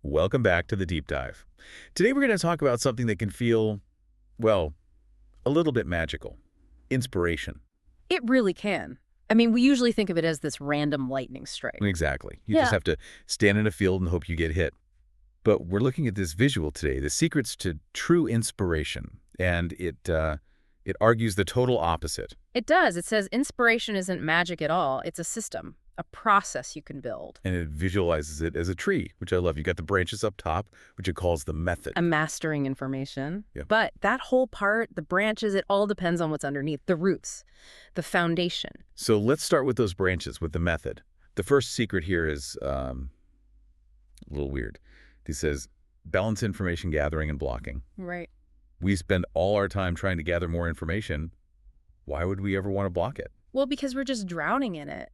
Welcome back to the Deep Dive. Today we're going to talk about something that can feel, well, a little bit magical. Inspiration. It really can. I mean, we usually think of it as this random lightning strike. Exactly. You just Yeah. have to stand in a field and hope you get hit. But we're looking at this visual today, the secrets to true inspiration, and it argues the total opposite. It does. It says inspiration isn't magic at all. It's a system, a process you can build. And it visualizes it as a tree, which I love. You got the branches up top, which it calls the method. I'm mastering information. Yeah. But that whole part, the branches, it all depends on what's underneath, the roots, the foundation. So let's start with those branches, with the method. The first secret here is a little weird. He says, balance information gathering and blocking. Right. We spend all our time trying to gather more information. Why would we ever want to block it? Well, because we're just drowning in it.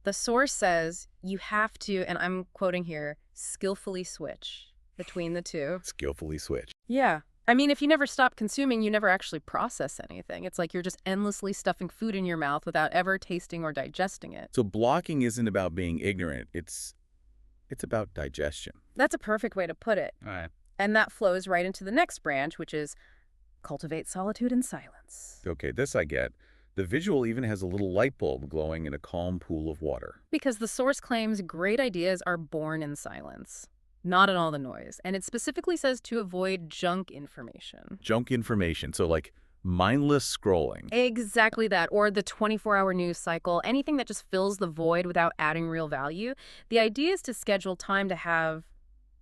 The source says you have to, and I'm quoting here, skillfully switch between the two. Skillfully switch. Yeah. I mean, if you never stop consuming, you never actually process anything. It's like you're just endlessly stuffing food in your mouth without ever tasting or digesting it. So blocking isn't about being ignorant. It's about digestion. That's a perfect way to put it. All right. And that flows right into the next branch, which is cultivate solitude and silence. Okay, this I get. The visual even has a little light bulb glowing in a calm pool of water. Because the source claims great ideas are born in silence, not in all the noise. And it specifically says to avoid junk information. Junk information, so like mindless scrolling. Exactly that, or the 24-hour news cycle, anything that just fills the void without adding real value. The idea is to schedule time to have,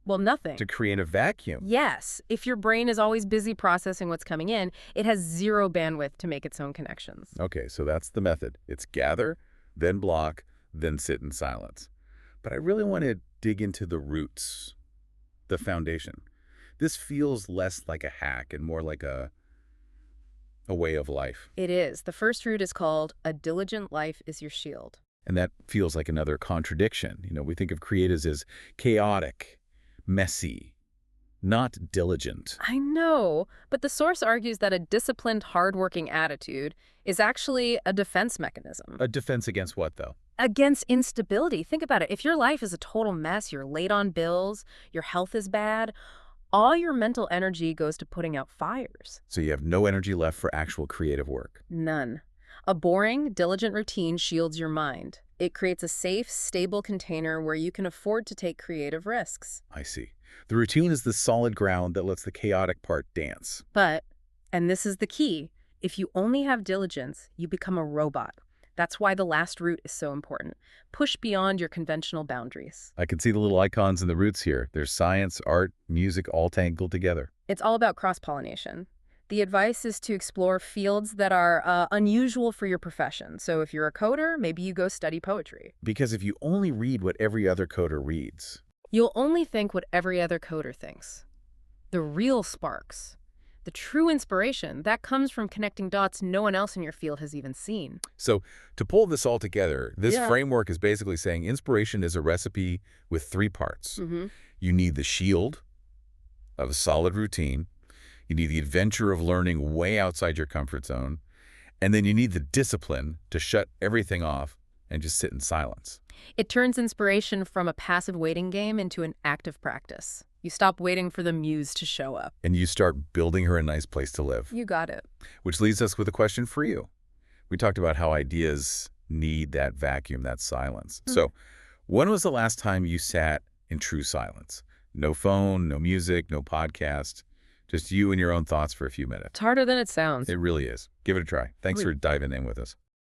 well, nothing. To create a vacuum. Yes, if your brain is always busy processing what's coming in, it has zero bandwidth to make its own connections. Okay, so that's the method. It's gather, then block, then sit in silence. But I really want to dig into the roots, the foundation. This feels less like a hack and more like a way of life. It is. The first root is called a diligent life is your shield. And that feels like another contradiction. You know, we think of creatives as chaotic, messy, not diligent. I know, but the source argues that a disciplined, hardworking attitude is actually a defense mechanism. A defense against what, though? Against instability. Think about it. If your life is a total mess, you're late on bills, your health is bad, all your mental energy goes to putting out fires. So you have no energy left for actual creative work. None. A boring, diligent routine shields your mind. It creates a safe, stable container where you can afford to take creative risks. I see. The routine is the solid ground that lets the chaotic part dance. But, and this is the key, if you only have diligence, you become a robot. That's why the last root is so important. Push beyond your conventional boundaries. I can see the little icons in the roots here. There's science, art, music, all tangled together. It's all about cross-pollination. The advice is to explore fields that are unusual for your profession. So if you're a coder, maybe you go study poetry. Because if you only read what every other coder reads, You'll only think what every other coder thinks. The real sparks, the true inspiration, that comes from connecting dots no one else in your field has even seen. So to pull this all together, this Yeah. framework is basically saying inspiration is a recipe with three parts. You need the shield of a solid routine. You need the adventure of learning way outside your comfort zone. And then you need the discipline to shut everything off and just sit in silence. It turns inspiration from a passive waiting game into an active practice. You stop waiting for the muse to show up. And you start building her a nice place to live. You got it. Which leaves us with a question for you. We talked about how ideas need that vacuum, that silence. So when was the last time you sat in true silence? No phone, no music, no podcast, just you and your own thoughts for a few minutes. It's harder than it sounds. It really is. Give it a try. Thanks for diving in with us.